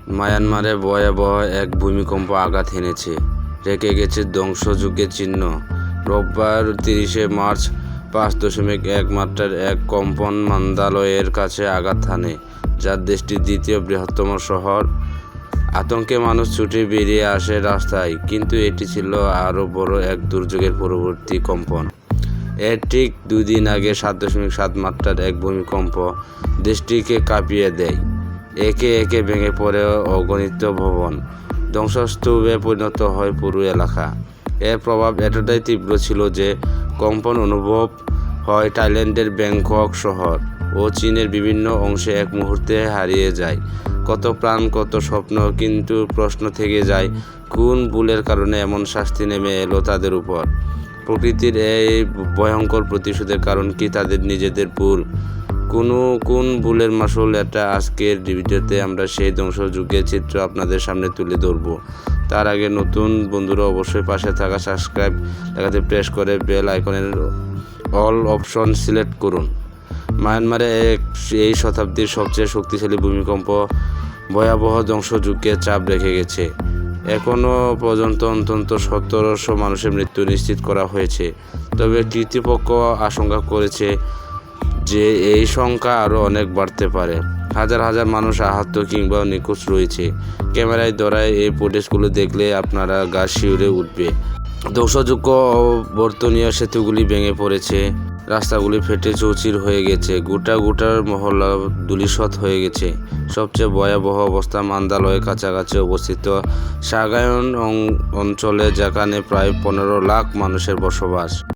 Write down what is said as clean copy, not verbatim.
মায়ানমারে ভয়াবহ এক ভূমিকম্প আঘাত হেনেছে, রেখে গেছে ধ্বংসযজ্ঞের চিহ্ন। রোববার ৩০ মার্চ ৫.১ মাত্রার এক কম্পন মান্দালয়ের কাছে আঘাত হানে, যা দেশটির দ্বিতীয় বৃহত্তম শহর। আতঙ্কে মানুষ ছুটে বেরিয়ে আসে রাস্তায়, কিন্তু এটি ছিল আরও বড় এক দুর্যোগের পরবর্তী কম্পন। এর ঠিক ২ দিন আগে ৭.৭ মাত্রার এক ভূমিকম্প দেশটিকে কাঁপিয়ে দেয়। একে একে ভেঙে পড়ে অগণিত ভবন, ধ্বংসস্তূপে পরিণত হয় পুরো এলাকা। এর প্রভাব এতটাই তীব্র ছিল যে কম্পন অনুভব হয় থাইল্যান্ডের ব্যাংকক শহর ও চীনের বিভিন্ন অংশে এক মুহূর্তে হারিয়ে যায় কত প্রাণ, কত স্বপ্ন। কিন্তু প্রশ্ন থেকে যায়, কোন ভুলের কারণে এমন শাস্তি নেমে এলো তাদের উপর? প্রকৃতির এই ভয়ঙ্কর প্রতিশোধের কারণ কি তাদের নিজেদের ভুল? কোন ভুলের মাসুল এটা? আজকের ভিডিওতে আমরা সেই ধ্বংসযজ্ঞের চিত্র আপনাদের সামনে তুলে ধরব। তার আগে নতুন বন্ধুরা অবশ্যই পাশে থাকা সাবস্ক্রাইব লেখাতে প্রেস করে বেল আইকনের অল অপশন সিলেক্ট করুন। মায়ানমারে এই শতাব্দীর সবচেয়ে শক্তিশালী ভূমিকম্প ভয়াবহ ধ্বংসযজ্ঞের চাপ রেখে গেছে। এখনও পর্যন্ত অন্তত ১৭০০ মানুষের মৃত্যু নিশ্চিত করা হয়েছে, তবে কর্তৃপক্ষ আশঙ্কা করেছে যে এই সংখ্যা আরও অনেক বাড়তে পারে। হাজার হাজার মানুষ আহত কিংবা নিখোঁজ রয়েছে। ক্যামেরায় ধরা এই ফুটেজগুলো দেখলে আপনারা গা শিউরে উঠবে। ধ্বংসযজ্ঞ অবর্তনীয় সেতুগুলি ভেঙে পড়েছে, রাস্তাগুলি ফেটে চৌচির হয়ে গেছে, গোটা মহল্লা ধূলিসাৎ হয়ে গেছে। সবচেয়ে ভয়াবহ অবস্থা মান্দালয়ের কাছাকাছি অবস্থিত সাগায়ন অঞ্চলে, যেখানে প্রায় ১৫ লাখ মানুষের বসবাস।